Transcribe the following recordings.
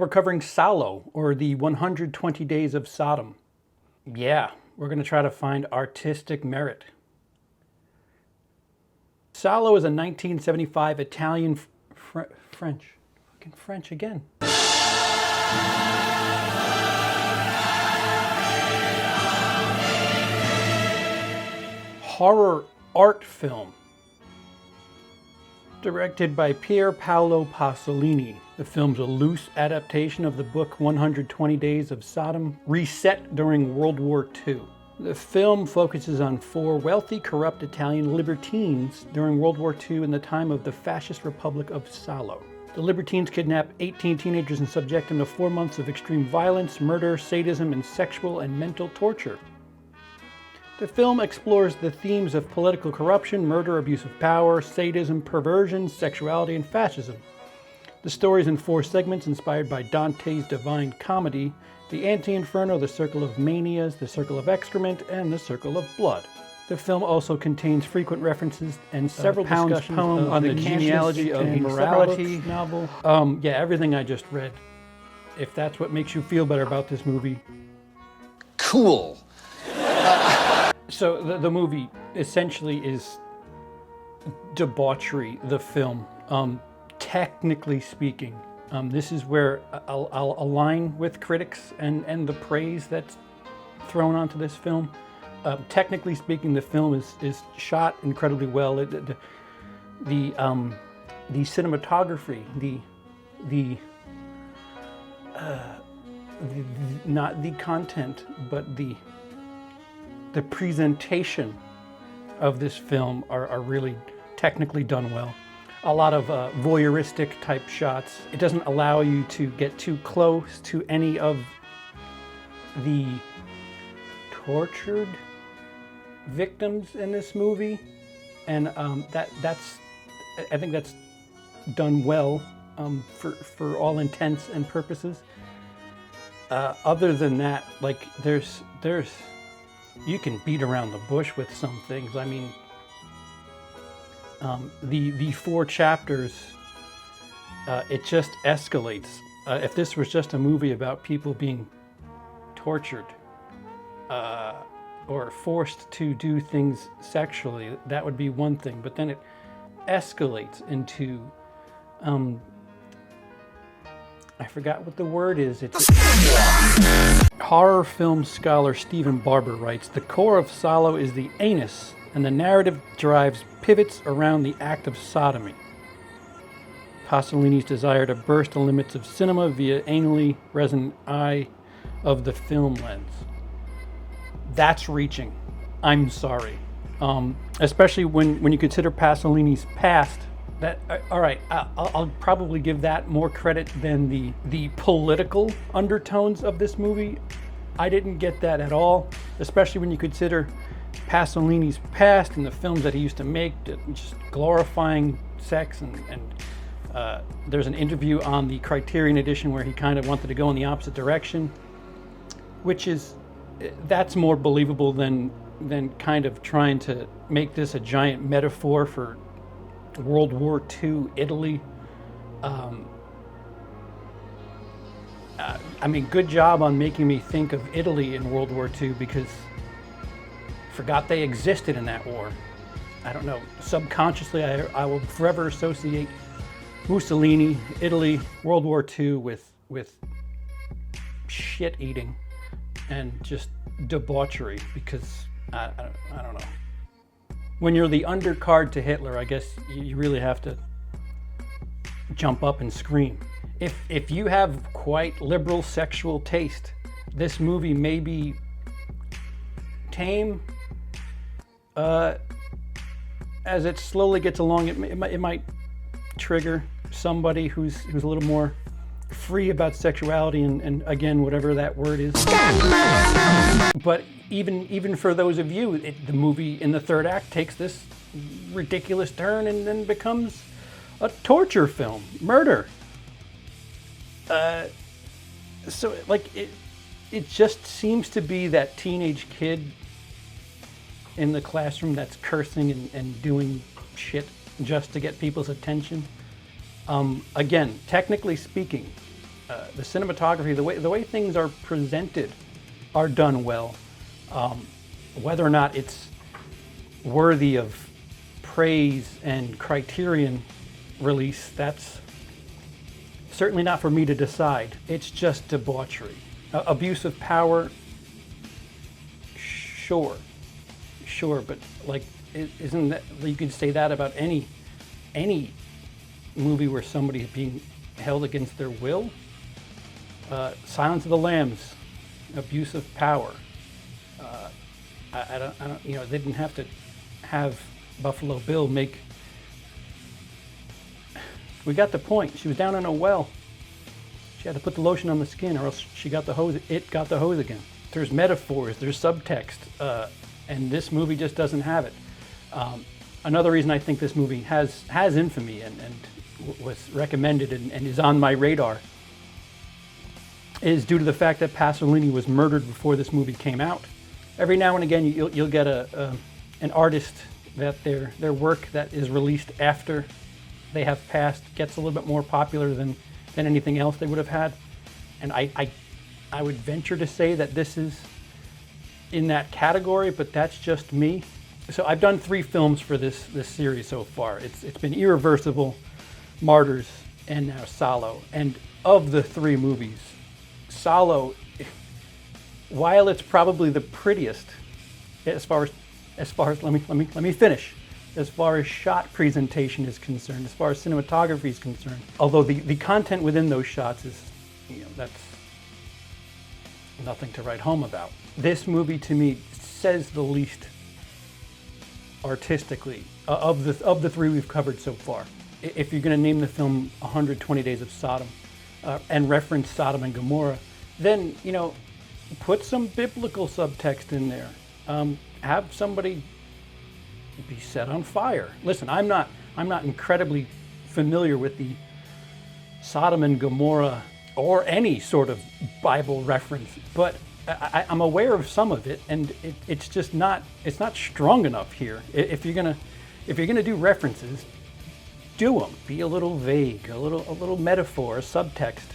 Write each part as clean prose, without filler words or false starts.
we're covering Salo, or the 120 Days of Sodom. Yeah, we're going to try to find artistic merit. Salo is a 1975 Italian French. Fucking French again. Horror art film. Directed by Pier Paolo Pasolini. The film's a loose adaptation of the book 120 Days of Sodom, reset during World War II. The film focuses on four wealthy, corrupt Italian libertines during World War II in the time of the fascist Republic of Salo. The libertines kidnap 18 teenagers and subject them to 4 months of extreme violence, murder, sadism, and sexual and mental torture. The film explores the themes of political corruption, murder, abuse of power, sadism, perversion, sexuality, and fascism. The story is in 4 segments inspired by Dante's Divine Comedy, the Anti-Inferno, the Circle of Manias, the Circle of Excrement, and the Circle of Blood. The film also contains frequent references and several discussions on the genealogy of morality novel. Yeah, everything I just read. If that's what makes you feel better about this movie. Cool. So the movie essentially is debauchery, the film. Technically speaking, this is where I'll align with critics and the praise that's thrown onto this film. Technically speaking, the film is shot incredibly well. The cinematography, not the content, but the presentation of this film are really technically done well. A lot of voyeuristic type shots. It doesn't allow you to get too close to any of the tortured victims in this movie, and that's I think that's done well for all intents and purposes. Other than that, like there's you can beat around the bush with some things. I mean, the 4 chapters, it just escalates. If this was just a movie about people being tortured or forced to do things sexually, that would be one thing. But then it escalates into, I forgot what the word is. It's horror film scholar Stephen Barber writes, the core of Salo is the anus, and the narrative pivots around the act of sodomy. Pasolini's desire to burst the limits of cinema via anally resonant eye of the film lens. That's reaching. I'm sorry. Especially when you consider Pasolini's past. That all right, I'll probably give that more credit than the political undertones of this movie. I didn't get that at all, especially when you consider Pasolini's past and the films that he used to make, just glorifying sex, and there's an interview on the Criterion edition where he kind of wanted to go in the opposite direction, that's more believable than kind of trying to make this a giant metaphor for World War II Italy. I mean, good job on making me think of Italy in World War II, because I forgot they existed in that war. I don't know, subconsciously I will forever associate Mussolini, Italy, World War II with shit eating and just debauchery, because I don't know. When you're the undercard to Hitler, I guess you really have to jump up and scream. If you have quite liberal sexual taste, this movie may be tame. As it slowly gets along, it might trigger somebody who's a little more free about sexuality and again, whatever that word is. But even for those of you, the movie in the third act takes this ridiculous turn and then becomes a torture film, murder. So like it just seems to be that teenage kid in the classroom that's cursing and doing shit just to get people's attention. Again, technically speaking, The cinematography, the way things are presented, are done well. Whether or not it's worthy of praise and Criterion release, that's certainly not for me to decide. It's just debauchery. Abuse of power, sure, but like, isn't that, you could say that about any movie where somebody is being held against their will? Silence of the Lambs, abuse of power. I don't, you know, they didn't have to have Buffalo Bill make. We got the point. She was down in a well. She had to put the lotion on the skin, or else she got the hose. It got the hose again. There's metaphors. There's subtext, and this movie just doesn't have it. Another reason I think this movie has infamy and was recommended and is on my radar is due to the fact that Pasolini was murdered before this movie came out. Every now and again, you'll get an artist that their work that is released after they have passed gets a little bit more popular than anything else they would have had. And I would venture to say that this is in that category, but that's just me. So I've done 3 films for this series so far. It's been Irreversible, Martyrs, and now Salo. And of the 3 movies, Salo, while it's probably the prettiest, as far as let me finish. As far as shot presentation is concerned, as far as cinematography is concerned, although the content within those shots is, you know, that's nothing to write home about. This movie to me says the least artistically of the 3 we've covered so far. If you're going to name the film 120 Days of Sodom and reference Sodom and Gomorrah, then, you know, put some biblical subtext in there. Have somebody be set on fire. Listen, I'm not incredibly familiar with the Sodom and Gomorrah or any sort of Bible reference, but I'm aware of some of it, and it's just not strong enough here. If you're gonna do references, do them. Be a little vague, a little metaphor, a subtext,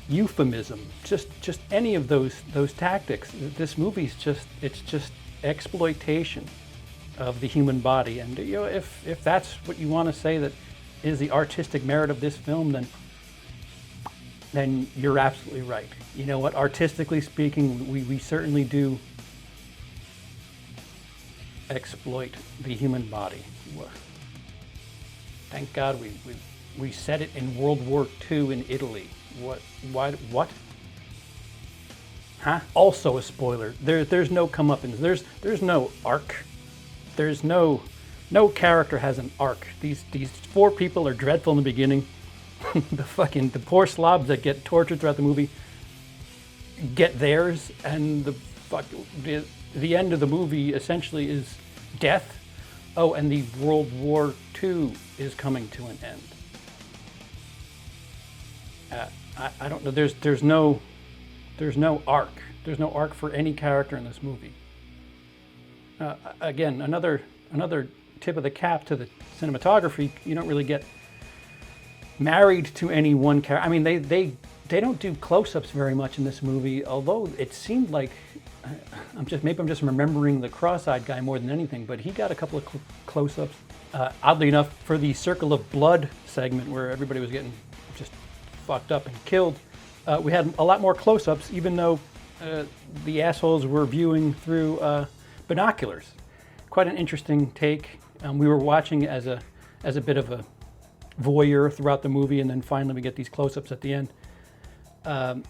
euphemism, just any of those tactics. This movie's just exploitation of the human body, and you know, if that's what you want to say that is the artistic merit of this film, then you're absolutely right. You know what? Artistically speaking, we certainly do exploit the human body. Thank God we said it in World War II in Italy. What? What? Huh? Also a spoiler. There's no comeuppance. There's no arc. There's no character has an arc. These 4 people are dreadful in the beginning. the poor slobs that get tortured throughout the movie get theirs, and the end of the movie essentially is death. Oh, and the World War II is coming to an end. I don't know. There's no arc. There's no arc for any character in this movie. Again, another tip of the cap to the cinematography. You don't really get married to any one character. I mean, they don't do close-ups very much in this movie. Although it seemed like I'm just remembering the cross-eyed guy more than anything. But he got a couple of close-ups. Oddly enough, for the Circle of Blood segment where everybody was getting just fucked up and killed, we had a lot more close-ups, even though the assholes were viewing through binoculars. Quite an interesting take. We were watching as a bit of a voyeur throughout the movie, and then finally we get these close-ups at the end. But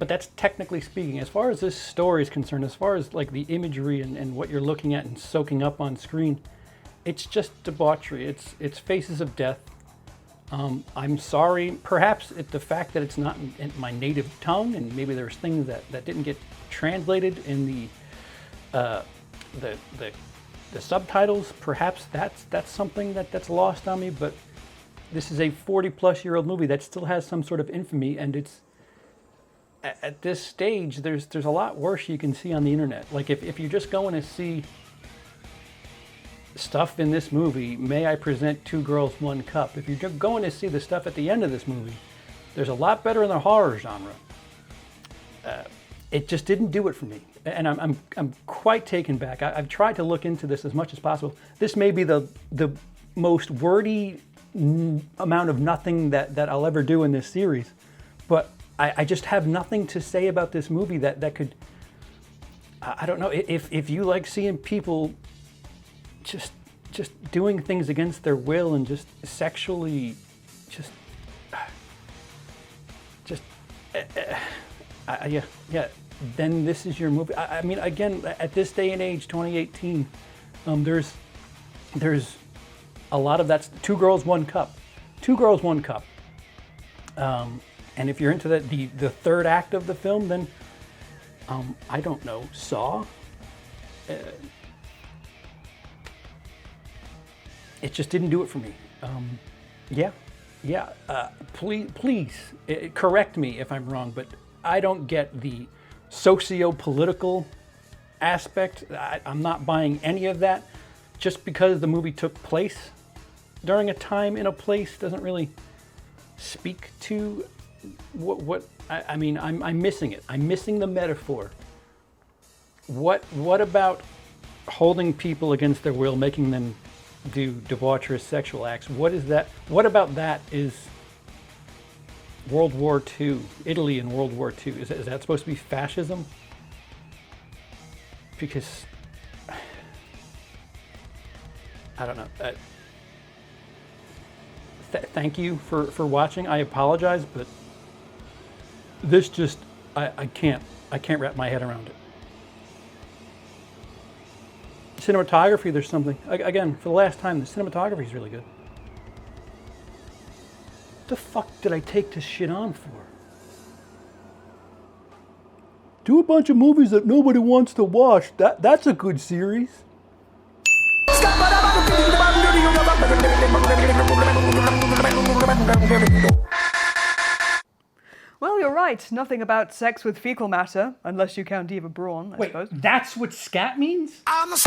that's technically speaking. As far as this story is concerned, as far as like the imagery and what you're looking at and soaking up on screen, it's just debauchery. It's faces of death. I'm sorry, perhaps the fact that it's not in my native tongue, and maybe there's things that didn't get translated in the subtitles. Perhaps that's something that's lost on me. But this is a 40-plus-year-old movie that still has some sort of infamy, and it's at this stage. There's a lot worse you can see on the internet. Like if you're just going to see stuff in this movie, May I Present Two Girls, One Cup. If you're going to see the stuff at the end of this movie, There's a lot better in the horror genre. It just didn't do it for me, and I'm quite taken back. I've tried to look into this as much as possible. This may be the most wordy amount of nothing that I'll ever do in this series, but I just have nothing to say about this movie that could. I don't know if you like seeing people just doing things against their will and just sexually yeah, then this is your movie. I mean, again, at this day and age, 2018, there's a lot of that's Two Girls, One Cup. Two Girls, One Cup. And if you're into the third act of the film, then I don't know, Saw. It just didn't do it for me. Please correct me if I'm wrong, but I don't get the socio-political aspect. I'm not buying any of that. Just because the movie took place during a time in a place doesn't really speak to what I mean. I'm missing it. I'm missing the metaphor. What about holding people against their will, making them do debaucherous sexual acts? What is that? What about that is World War II, Italy in World War II? Is that supposed to be fascism? Because I don't know. Thank you for watching. I apologize, but this just I can't wrap my head around it. Cinematography, there's something. Again, for the last time, the cinematography is really good. What the fuck did I take this shit on for? Do a bunch of movies that nobody wants to watch. That's a good series. Well, you're right. Nothing about sex with fecal matter, unless you count Eva Braun, I suppose. That's what scat means? I'm a